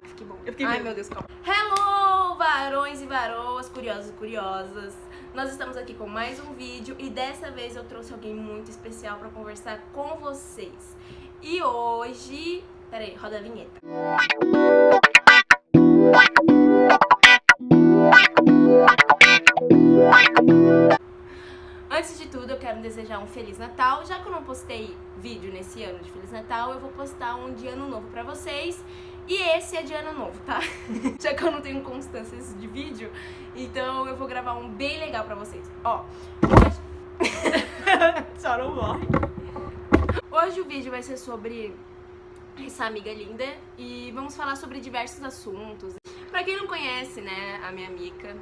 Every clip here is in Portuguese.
Fiquei bom. Ai, meu Deus, calma. Hello, varões e varoas, curiosos e curiosas. Nós estamos aqui com mais um vídeo e dessa vez eu trouxe alguém muito especial pra conversar com vocês. E hoje... Peraí, roda a vinheta. Antes de tudo, eu quero desejar um Feliz Natal. Já que eu não postei vídeo nesse ano de Feliz Natal, eu vou postar um de Ano Novo pra vocês. E esse é de Ano Novo, tá? Já que eu não tenho constância de vídeo, então eu vou gravar um bem legal pra vocês. Ó, hoje... Só não morre. Hoje o vídeo vai ser sobre essa amiga linda e vamos falar sobre diversos assuntos. Pra quem não conhece, né, a minha Mica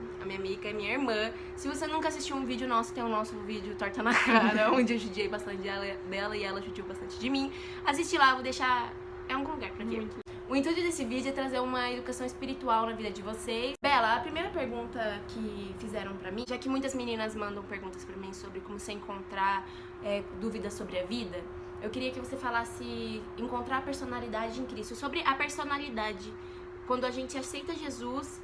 é minha irmã. Se você nunca assistiu um vídeo nosso, tem o nosso vídeo Torta na Cara, onde eu judiei bastante dela e ela judiou bastante de mim. Assiste lá, vou deixar... É um lugar pra quê? O intuito desse vídeo é trazer uma educação espiritual na vida de vocês. Bela, a primeira pergunta que fizeram pra mim, já que muitas meninas mandam perguntas pra mim sobre como se encontrar dúvidas sobre a vida, eu queria que você falasse encontrar a personalidade em Cristo, sobre a personalidade, quando a gente aceita Jesus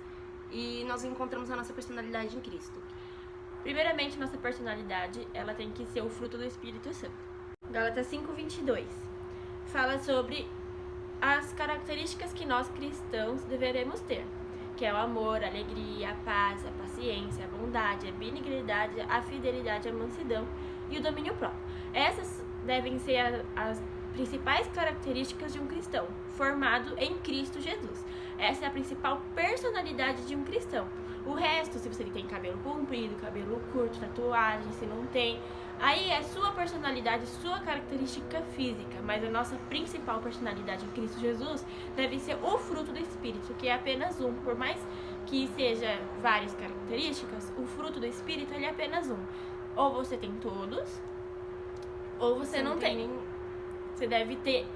e nós encontramos a nossa personalidade em Cristo. Primeiramente, nossa personalidade, ela tem que ser o fruto do Espírito Santo. Gálatas 5:22 fala sobre as características que nós cristãos deveremos ter, que é o amor, a alegria, a paz, a paciência, a bondade, a benignidade, a fidelidade, a mansidão e o domínio próprio. Essas devem ser as principais características de um cristão, formado em Cristo Jesus. Essa é a principal personalidade de um cristão. O resto, se você tem cabelo comprido, cabelo curto, tatuagem, se não tem, aí é sua personalidade, sua característica física, mas a nossa principal personalidade em Cristo Jesus deve ser o fruto do Espírito, que é apenas um. Por mais que seja várias características, o fruto do Espírito ele é apenas um. Ou você tem todos, ou você não tem. Você deve ter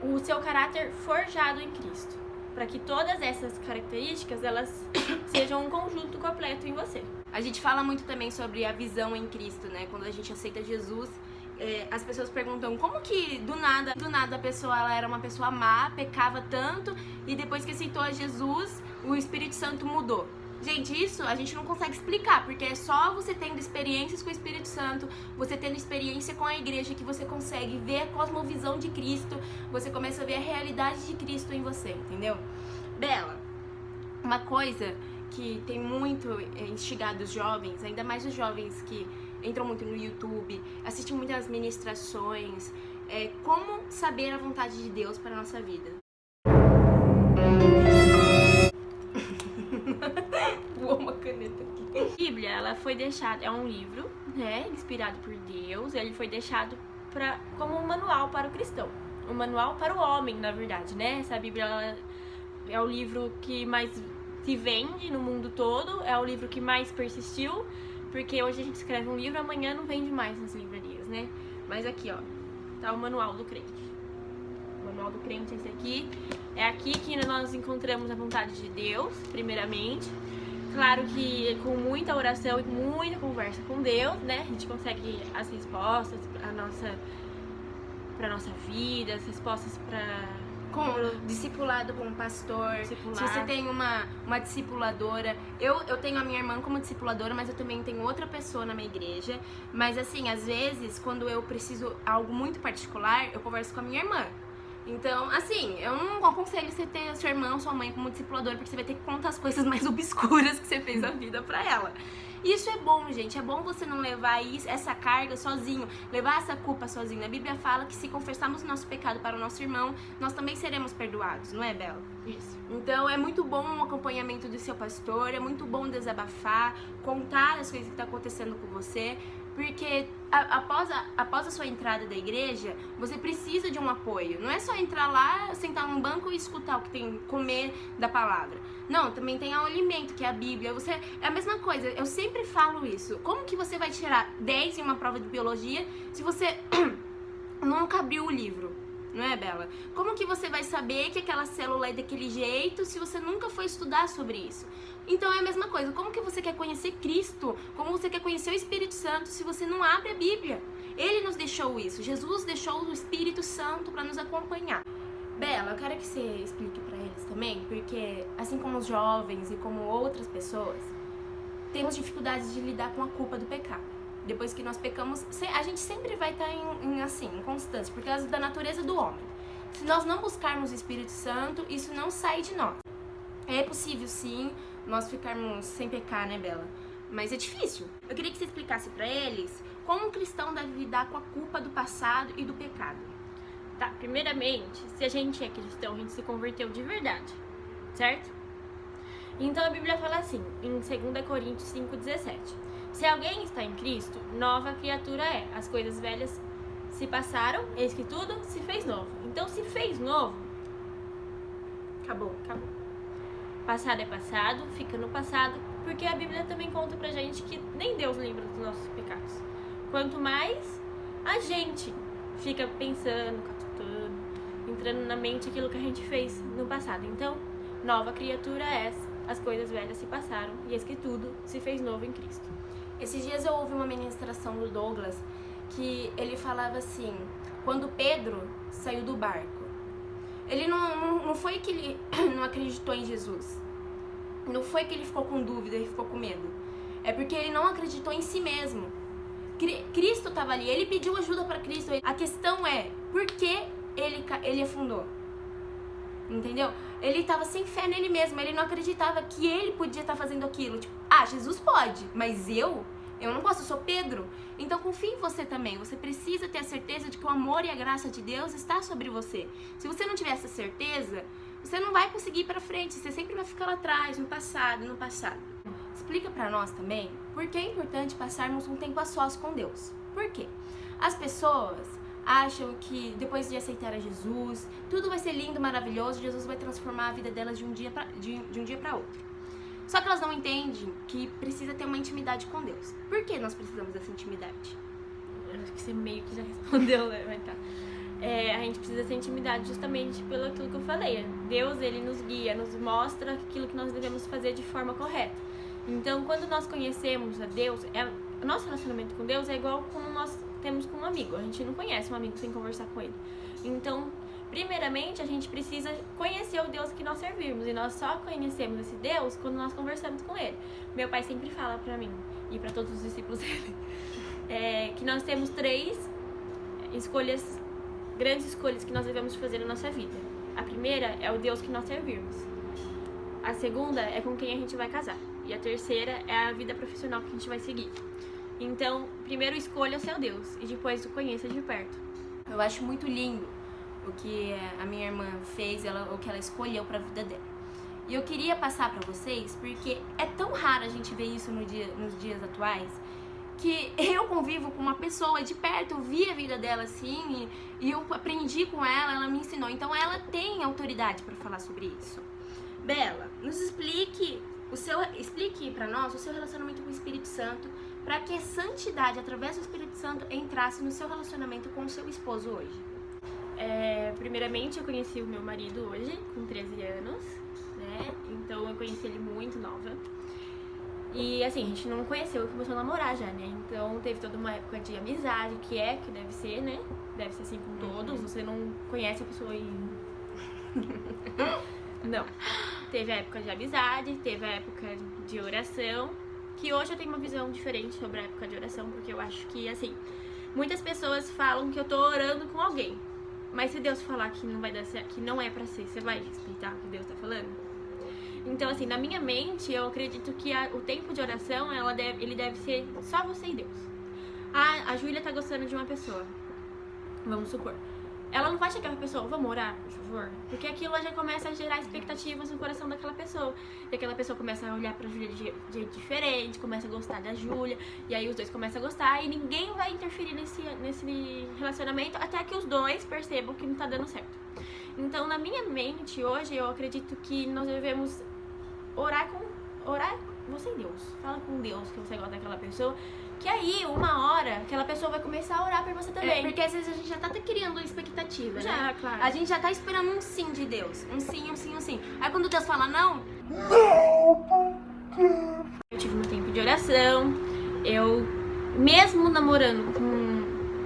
o seu caráter forjado em Cristo, para que todas essas características elas sejam um conjunto completo em você. A gente fala muito também sobre a visão em Cristo, né? Quando a gente aceita Jesus, as pessoas perguntam como que do nada a pessoa ela era uma pessoa má, pecava tanto e depois que aceitou a Jesus, o Espírito Santo mudou. Gente, isso a gente não consegue explicar, porque é só você tendo experiências com o Espírito Santo, você tendo experiência com a igreja que você consegue ver a cosmovisão de Cristo, você começa a ver a realidade de Cristo em você, entendeu? Bela, uma coisa que tem muito instigado os jovens, ainda mais os jovens que entram muito no YouTube, assistem muitas ministrações, é como saber a vontade de Deus para a nossa vida. Voou uma caneta aqui. A Bíblia, ela foi deixada, é um livro, né, inspirado por Deus, ele foi deixado como um manual para o cristão, um manual para o homem, na verdade, né? Essa Bíblia ela é o livro que mais se vende no mundo todo, é o livro que mais persistiu, porque hoje a gente escreve um livro, amanhã não vende mais nas livrarias, né? Mas aqui, ó, tá o manual do crente. O manual do crente é esse aqui. É aqui que nós encontramos a vontade de Deus, primeiramente. Claro que com muita oração e com muita conversa com Deus, né? A gente consegue as respostas para nossa vida, as respostas para com discipulado com um pastor, discipular. Se você tem uma discipuladora, eu tenho a minha irmã como discipuladora, mas eu também tenho outra pessoa na minha igreja, mas assim, às vezes, quando eu preciso algo muito particular, eu converso com a minha irmã. Então, assim, eu não aconselho você ter sua irmã ou sua mãe como discipuladora, porque você vai ter que contar as coisas mais obscuras que você fez a vida pra ela. Isso é bom, gente, é bom você não levar essa carga sozinho, levar essa culpa sozinho. A Bíblia fala que se confessarmos o nosso pecado para o nosso irmão, nós também seremos perdoados, não é, Bela? Isso. Então é muito bom o acompanhamento do seu pastor, é muito bom desabafar, contar as coisas que estão acontecendo com você, porque após a sua entrada da igreja, você precisa de um apoio. Não é só entrar lá, sentar num banco e escutar o que tem, comer da palavra. Não, também tem o alimento, que é a Bíblia. É a mesma coisa, eu sempre falo isso. Como que você vai tirar 10 em uma prova de biologia se você nunca abriu o livro? Não é, Bela? Como que você vai saber que aquela célula é daquele jeito se você nunca foi estudar sobre isso? Então é a mesma coisa. Como que você quer conhecer Cristo? Como você quer conhecer o Espírito Santo se você não abre a Bíblia? Ele nos deixou isso. Jesus deixou o Espírito Santo para nos acompanhar. Bela, eu quero que você explique para eles também, porque assim como os jovens e como outras pessoas, temos dificuldades de lidar com a culpa do pecado. Depois que nós pecamos, a gente sempre vai estar em constância, por causa da natureza do homem. Se nós não buscarmos o Espírito Santo, isso não sai de nós. É possível, sim, nós ficarmos sem pecar, né, Bela? Mas é difícil. Eu queria que você explicasse para eles como um cristão deve lidar com a culpa do passado e do pecado. Tá, primeiramente, se a gente é cristão, a gente se converteu de verdade, certo? Então a Bíblia fala assim, em 2 Coríntios 5,17: se alguém está em Cristo, nova criatura é. As coisas velhas se passaram, eis que tudo se fez novo. Então, se fez novo, acabou. Passado é passado, fica no passado, porque a Bíblia também conta pra gente que nem Deus lembra dos nossos pecados. Quanto mais a gente fica pensando, catutando, entrando na mente aquilo que a gente fez no passado. Então, nova criatura é, as coisas velhas se passaram, e eis que tudo se fez novo em Cristo. Esses dias eu ouvi uma ministração do Douglas, que ele falava assim, quando Pedro saiu do barco, ele não foi que ele não acreditou em Jesus, não foi que ele ficou com dúvida, ele ficou com medo, é porque ele não acreditou em si mesmo. Cristo estava ali, ele pediu ajuda para Cristo. A questão é, por que ele afundou? Entendeu? Ele estava sem fé nele mesmo, ele não acreditava que ele podia estar fazendo aquilo. Tipo, Jesus pode, mas eu não posso, eu sou Pedro. Então confie em você também, você precisa ter a certeza de que o amor e a graça de Deus está sobre você. Se você não tiver essa certeza, você não vai conseguir ir pra frente, você sempre vai ficar lá atrás, no passado. Explica pra nós também por que é importante passarmos um tempo a sós com Deus. Por quê? As pessoas acham que depois de aceitar a Jesus, tudo vai ser lindo, maravilhoso, Jesus vai transformar a vida delas de um dia para outro. Só que elas não entendem que precisa ter uma intimidade com Deus. Por que nós precisamos dessa intimidade? Eu acho que você meio que já respondeu, né? Mas tá. A gente precisa ter intimidade justamente pelo aquilo que eu falei. Deus, ele nos guia, nos mostra aquilo que nós devemos fazer de forma correta. Então, quando nós conhecemos a Deus, o nosso relacionamento com Deus é igual como nós temos com um amigo. A gente não conhece um amigo sem conversar com ele. Então, primeiramente, a gente precisa conhecer o Deus que nós servimos. E nós só conhecemos esse Deus quando nós conversamos com ele. Meu pai sempre fala pra mim, e pra todos os discípulos dele, que nós temos 3 escolhas, grandes escolhas que nós devemos fazer na nossa vida. A primeira é o Deus que nós servimos. A segunda é com quem a gente vai casar. E a terceira é a vida profissional que a gente vai seguir. Então, primeiro escolha o seu Deus e depois o conheça de perto. Eu acho muito lindo o que a minha irmã fez, o que ela escolheu para a vida dela. E eu queria passar para vocês, porque é tão raro a gente ver isso nos dias atuais, que eu convivo com uma pessoa de perto, eu vi a vida dela assim, e eu aprendi com ela me ensinou. Então ela tem autoridade para falar sobre isso. Bela, nos explique para nós o seu relacionamento com o Espírito Santo, para que a santidade, através do Espírito Santo, entrasse no seu relacionamento com o seu esposo hoje. Primeiramente, eu conheci o meu marido hoje, com 13 anos, né? Então, eu conheci ele muito nova. E, assim, a gente não conheceu e começou a namorar já, né? Então, teve toda uma época de amizade, que deve ser, né? Deve ser assim com todos. Você não conhece a pessoa e... Não. Teve a época de amizade, teve a época de oração, que hoje eu tenho uma visão diferente sobre a época de oração, porque eu acho que, assim, muitas pessoas falam que eu tô orando com alguém, mas se Deus falar que não vai dar certo, que não é pra ser, você vai respeitar o que Deus tá falando? Então, assim, na minha mente, eu acredito que o tempo de oração, ele deve ser só você e Deus. A Júlia tá gostando de uma pessoa, vamos supor. Ela não vai chegar pra pessoa, vamos orar, por favor? Porque aquilo já começa a gerar expectativas no coração daquela pessoa. E aquela pessoa começa a olhar pra Júlia de jeito diferente, começa a gostar da Júlia, e aí os dois começam a gostar, e ninguém vai interferir nesse relacionamento até que os dois percebam que não tá dando certo. Então, na minha mente, hoje, eu acredito que nós devemos orar você e Deus. Fala com Deus que você gosta daquela pessoa, que aí, uma hora, aquela pessoa vai começar a orar por você também. Porque às vezes a gente já tá criando expectativa, já, né? Claro. A gente já tá esperando um sim de Deus. Um sim, um sim, um sim. Aí quando Deus fala não... Eu tive um tempo de oração. Eu, mesmo namorando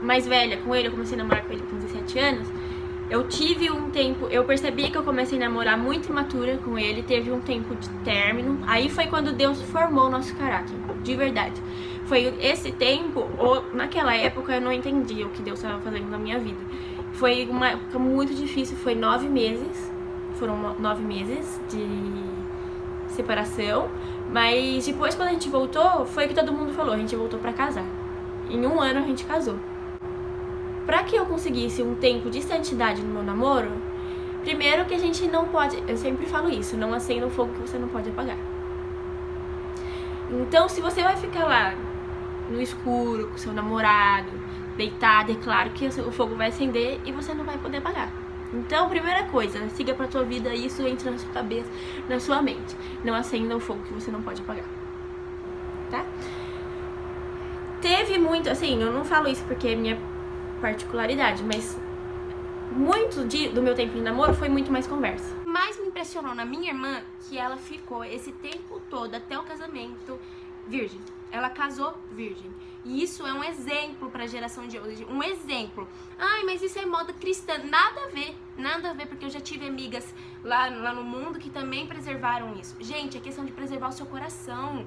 mais velha com ele, eu comecei a namorar com ele com 17 anos, eu tive um tempo, eu percebi que eu comecei a namorar muito imatura com ele, teve um tempo de término, aí foi quando Deus formou o nosso caráter, de verdade. Foi esse tempo, naquela época eu não entendia o que Deus estava fazendo na minha vida. Foi uma época muito difícil, foi 9 meses, foram 9 meses de separação, mas depois quando a gente voltou, foi o que todo mundo falou, a gente voltou pra casar. Em 1 ano a gente casou. Pra que eu conseguisse um tempo de santidade no meu namoro, primeiro que a gente não pode, eu sempre falo isso, não acenda um fogo que você não pode apagar. Então se você vai ficar lá no escuro com seu namorado, deitado, é claro que o fogo vai acender e você não vai poder apagar. Então, primeira coisa, siga pra tua vida, isso entra na sua cabeça, na sua mente. Não acenda o fogo que você não pode apagar, tá? Teve muito, assim, eu não falo isso porque é minha particularidade, mas muito do meu tempo de namoro foi muito mais conversa. O que mais me impressionou na minha irmã, que ela ficou esse tempo todo, até o casamento, virgem. Ela casou virgem. E isso é um exemplo para a geração de hoje. Um exemplo. Ai, mas isso é moda cristã. Nada a ver, porque eu já tive amigas lá no mundo que também preservaram isso. Gente, é questão de preservar o seu coração.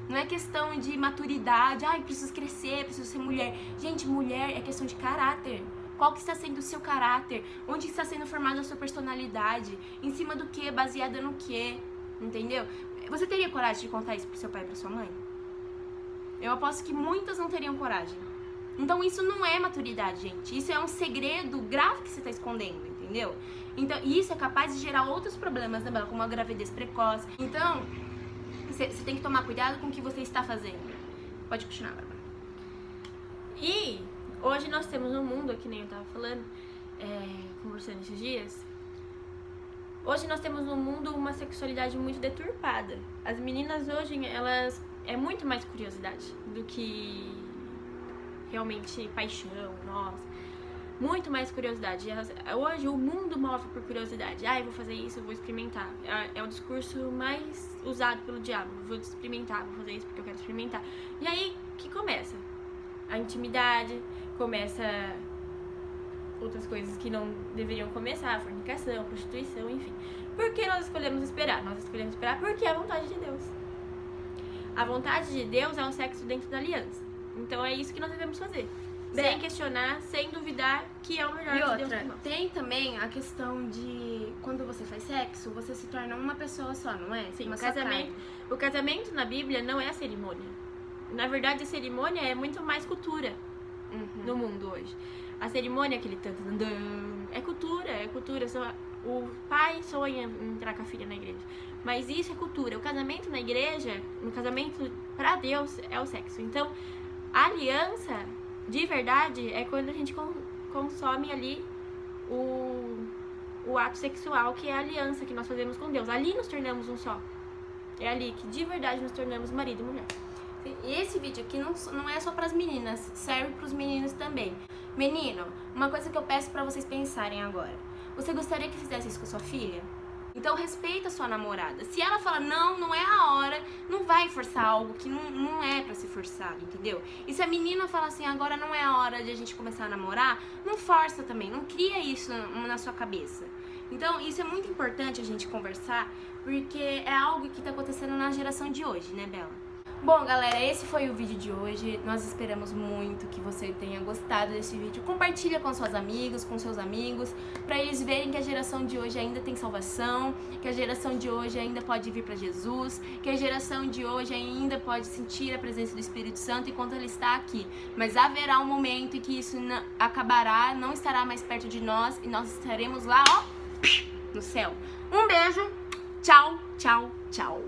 Não é questão de maturidade. Ai, preciso crescer, preciso ser mulher. Gente, mulher é questão de caráter. Qual que está sendo o seu caráter? Onde está sendo formada a sua personalidade? Em cima do que? Baseada no que? Entendeu? Você teria coragem de contar isso pro seu pai e pra sua mãe? Eu aposto que muitas não teriam coragem. Então isso não é maturidade, gente. Isso é um segredo grave que você está escondendo, entendeu? Então isso é capaz de gerar outros problemas, né, Bela? Como a gravidez precoce. Então, você tem que tomar cuidado com o que você está fazendo. Pode continuar, Bárbara. E hoje nós temos um mundo, que nem eu tava falando, conversando esses dias. Hoje nós temos no mundo uma sexualidade muito deturpada. As meninas hoje, elas... é muito mais curiosidade do que realmente paixão, nossa. Muito mais curiosidade. Hoje o mundo move por curiosidade. Ah, eu vou fazer isso, eu vou experimentar. É o discurso mais usado pelo diabo. Vou experimentar, vou fazer isso porque eu quero experimentar. E aí que começa a intimidade, começa outras coisas que não deveriam começar, a fornicação, prostituição, enfim. Por que nós escolhemos esperar? Nós escolhemos esperar porque é a vontade de Deus. A vontade de Deus é o sexo dentro da aliança. Então é isso que nós devemos fazer. Sem questionar, sem duvidar que é o melhor de Deus para nós. Tem também a questão de quando você faz sexo, você se torna uma pessoa só, não é? Sim, o casamento na Bíblia não é a cerimônia. Na verdade, a cerimônia é muito mais cultura no mundo hoje. A cerimônia, aquele tanto é cultura. O pai sonha em entrar com a filha na igreja. Mas isso é cultura. O casamento na igreja, no casamento pra Deus, é o sexo. Então, a aliança, de verdade, é quando a gente consome ali o ato sexual, que é a aliança que nós fazemos com Deus. Ali nos tornamos um só. É ali que, de verdade, nos tornamos marido e mulher. E esse vídeo aqui não é só pras meninas, serve pros meninos também. Menino, uma coisa que eu peço pra vocês pensarem agora. Você gostaria que fizesse isso com a sua filha? Então respeita a sua namorada. Se ela fala, não é a hora, não vai forçar algo que não é pra ser forçado, entendeu? E se a menina fala assim, agora não é a hora de a gente começar a namorar, não força também, não cria isso na sua cabeça. Então isso é muito importante a gente conversar, porque é algo que tá acontecendo na geração de hoje, né, Bela? Bom, galera, esse foi o vídeo de hoje. Nós esperamos muito que você tenha gostado desse vídeo. Compartilha com suas amigas, com seus amigos, pra eles verem que a geração de hoje ainda tem salvação, que a geração de hoje ainda pode vir pra Jesus, que a geração de hoje ainda pode sentir a presença do Espírito Santo enquanto ele está aqui. Mas haverá um momento em que isso acabará, não estará mais perto de nós e nós estaremos lá, ó, no céu. Um beijo, tchau, tchau, tchau.